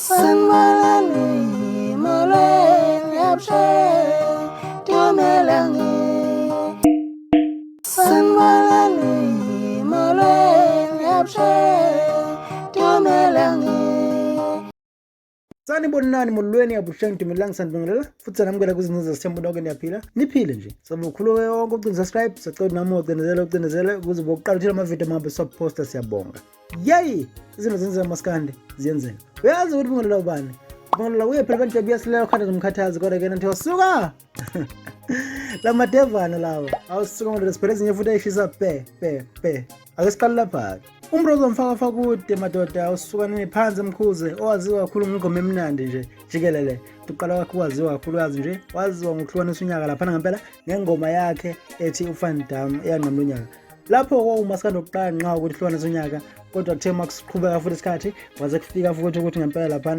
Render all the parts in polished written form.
Sanmalali molweni abshe tumelangi Sanmalali molweni abshe tumelangi Sanibonani molweni abushengi tumelangi sanibongelela futhi sanamukela kuzinto zesithembu lonke niyaphila niphile nje sabe ukhuluke wonke ucinde subscribe sacela nami ucindezele ukuze bokuqala uthile amavideo mabe soposta siyabonga yay izinto zenza maskandi ziyenzeka uyazi ukuthi bungelela ubani bungelela uye phela kanti biyasilela khanda nomkhathazi kodwa ke nathi wasuka lama devana lawo awusuka ngolo siphele ezinye futhi ayishisa pe ake siqala lapha umrozo mfaka kude madoda awusukanini phansi emkhuze owaziwa kakhulu ngingoma emnandi nje jikelele uqala wakhe waziwa kakhulu yazi nje waziwa ngokuhlukanisa unyaka lapha ngempela ngengoma yakhe ethi uFan Dam eyanqamla unyaka lapho kwaumaskandi oqala nqa ukuthi hlukanisa unyaka kodwa kuthe makuqhubeka futhi isikhathi waze kufika futhi ukuthi ngempela lapha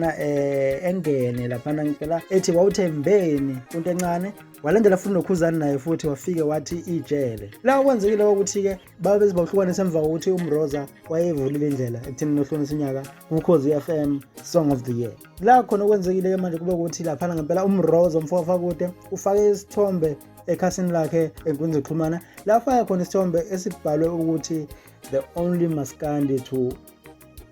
engene lapha ngempela ethi wawuthembeni into encane walandela futhi nokhuzana naye futhi wafike wathi ijele la kwenzekile ukuthi ke babe bezibahlukanisa emva kokuthi umroza wayevulile indlela ekuthini nohlonisa unyaka kuKhozi FM Song of the Year la khona kwenzekile ke manje kube ukuthi lapha ngempela umroza umfofa kude ufake isithombe ekhasini lakhe enkundleni zokuxhumana lapha khona isithombe esibhalwe ukuthi the only maskandi to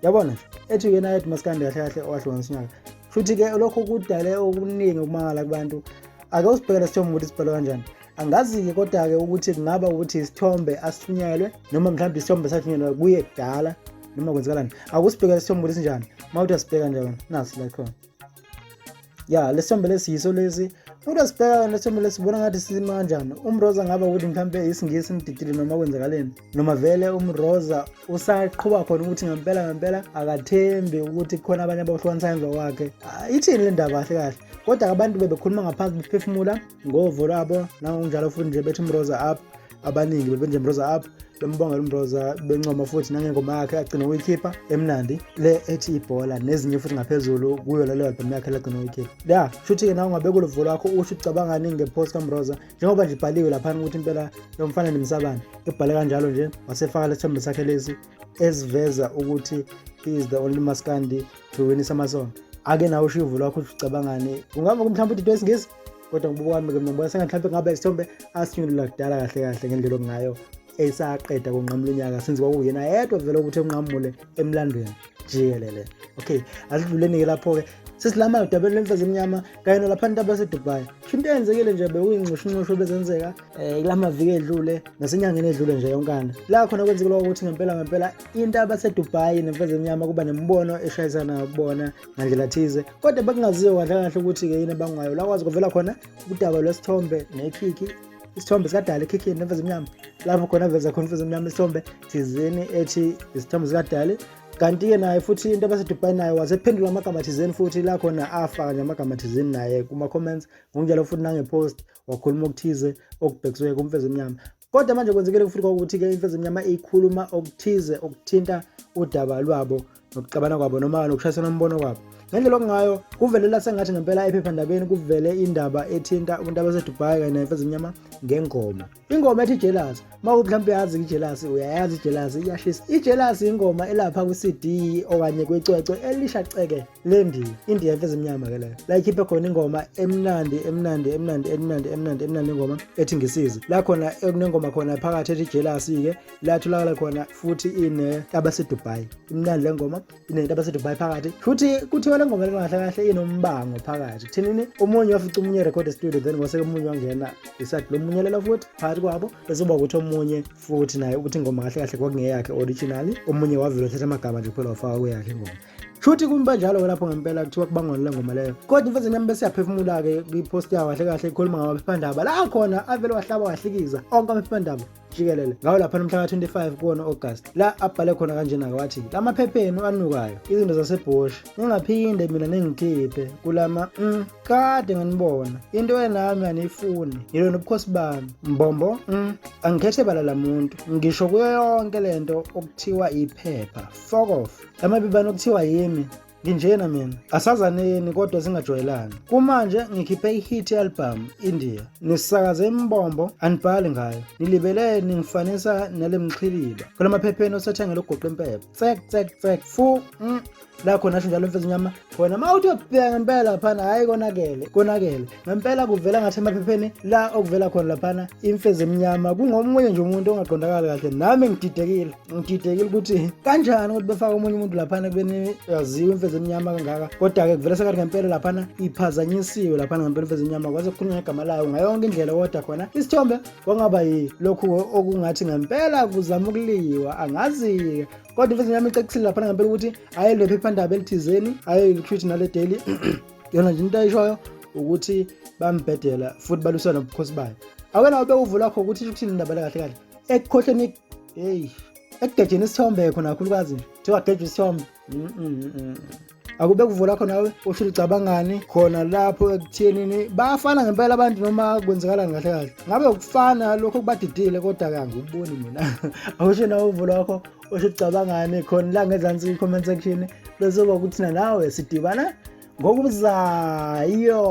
yabona ethi yena ethi maskandi kahle owahlukanisa unyaka futhi ke lokho kudale okuningi ukumangala kubantu ake usibhekele isithombe ukuthi sibhalwe kanjani angazi ke kodwa ke ukuthi kungaba ukuthi isithombe asithunyelwe noma mhlawumbe isithombe sathunyelwa kuye kudala noma kwenzakalani akusibhekele isithombe ukuthi sinjani mawuthi asibheka njalo nasi la khona ya lesithombe lesiyiso lesi uthi sibheka lesithombe lesibona ngathi sima kanjani umroza ngaba ukuthi mhlawumbe isingisi ngididile noma kwenzakaleni noma vele umroza usaqhubha khona ukuthi ngempela akathembi ukuthi khona abanye abahlukanisa emva kwakhe ithini le ndaba kahle kodwa abantu bebekhuluma ngaphansi bephefumula ngovo labo nangonjalo futhi nje bethi umroza up abaningi bebenje umroza up bembongela umroza bencoma futhi nangengoma yakhe agcina uyikhipha emnandi le ethi ibhola nezinye futhi ngaphezulu kuyo lelo album yakhe lagcina uyikhipha la futhi ke nawe ungabeka uvo lwakho usho ucabangani ngepost kaMroza njengoba nje ibhaliwe lapha ukuthi impela yomfana nemsabane ibhale kanjalo nje wasefaka lesithombe sakhe lesi esiveza ukuthi he is the only maskandi to win amasong ake nawe usho uvo lwakho ucabangani kungaba mhlawumbe into esingisi kodwa ngibuka kwami ke ngibona sengathi mhlawumbe ngabe isithombe asinyulula kudala kahle ngendlela okungayo esaqeda kunqamula unyaka since kwakuyena yedwa vele ukuthi enqamule emlandweni jikelele okay asidluleni ke lapho ke sesilama udabelo lemfezi emnyama kanye nolapha into abaseDubai into eyenzekile nje bekuyingqushinqusho bezenzeka kulama viki edlule nasenyangeni edlule nje yonkana la khona kwenzekile ukuthi ngempela into abaseDubai nemfezi emnyama kuba nembono eshayisana ukubona ngandlela thize kodwa bekungaziwa kahle ukuthi ke yini abangayo la kwazi kuvela khona udaba lwesithombe nekhiki isithombe sikadala ekhikini nemfezi emnyama lapho khona veza khona imfezi emnyama isithombe thizeni ethi isithombe sikadala kanti ke naye futhi into abaseDubai naye wasephendula amagama thizeni futhi la khona afaka nje amagama thizeni naye kuma comments ngokunjalo futhi nangepost wakhuluma okuthize okubhekiswe kumfezi emnyama kodwa manje kwenzekile futhi ukuthi ke imfezi emnyama ikhuluma okuthize okuthinta udaba lwabo nokuxabana kwabo noma nokushayisana umbono kwabo ngendlela okungayo kuvelela sengathi ngempela ephephandabeni kuvele indaba ethinta umuntu abaseDubai kanye nemfezi emnyama ngengoma ingoma ethi Jealous mawumhlawumbe yazi iJealous uyayazi iJealous iyashisa iJealous ingoma elapha ku-CD okanye kwecwecwe elishaceke lendi indiya emfezi emnyama ke leyo la ikhiphe khona ingoma emnandi ingoma ethi ngisize la khona ekunengoma khona phakathi ethi Jealous ke la tholakala khona futhi ine abaseDubai imnandi lengoma ine abaseDubai phakathi futhi kuthiwa le ngoma kahle inombango phakathi thinini umunye wafica umunye record studio then kwase umunye wangena isathi lo munye lela futhi phakathi kwabo bese kuba ukuthi omunye futhi naye ukuthi ingoma kahle kwakungeyakhe originally omunye wavela uthatha amagama nje kuphela wafaka kweyakhe ingoma futhi kumba njalo lapho ngempela kuthiwa kubangona le ngoma leyo kodwa imfezi emnyama bese yaphefumula ke kwipost yawo kahle ikhuluma ngamaphephandaba la khona avele wahlaba wahlikiza onke amaphephandaba jikelele ngawo lapha mhla ka-25 kuwona August la abhale khona kanjena wathi lamaphepheni anukayo izinto zaseBosch ningaphinde mina ningikhiphe kulama kade nganibona into enami anifuni yilo nobukhosi bami mbombo angikhethe bala lamuntu ngisho kuyo yonke lento okuthiwa iphepha fuck off lamabiba nokuthiwa yimi nginjena mina asazaneni kodwa singajwayelani. Kumanje ngikhiphe ihit album India nisakaze imbombo anibhali ngayo nilibele ningifanisa nale mxhiliba kulamaphepheni osathengela ugoqa impepho tsek fu la khona asho njalo mfezi nyama khona mawuthi uyobheka ngempela laphana hayi konakele ngempela kuvela ngathi emaphepheni la okuvela khona laphana imfezi emnyama kungomunye nje umuntu ongaqondakala kahle nami ngididekile ukuthi kanjani ukuthi befaka omunye umuntu laphana kubeni yaziwa imfezi emnyama kangaka kodwa-ke kuvela sekathi ngempela laphana iphazanyisiwe laphana ngempela imfezi emnyama kwaze kukhulunywa ngegama layo ngayonke indlela kodwa khona isithombe kwangaba yilokhu okungathi ngempela kuzama ukuliwa angazi-ke kodwa imfezi emnyama icecisile laphana ngempela ukuthi hhayi le phephandaba elithizeni hhayi likhwithi nale daily yona nje into ayishoyo ukuthi bambhedela futhi balwisana nobukhosi bayo. Awena ube uvula lakho ukuthi ukuthini indaba le kahle ekukhohleni ekugejeni isithombe khona kakhulukazi nje thiwa geje isithombe akube kuvula khona nawe usho ucabangani khona lapho ekuthenini bafana ngempela abantu noma kwenzekala kahle ngabe ukufana lokho kubadidile kodwa kangiboni mina awusho nawe uvula lakho usho ucabangani khona la ngezansi comment section bese ukuthi nawe sidibana ngokuzayo.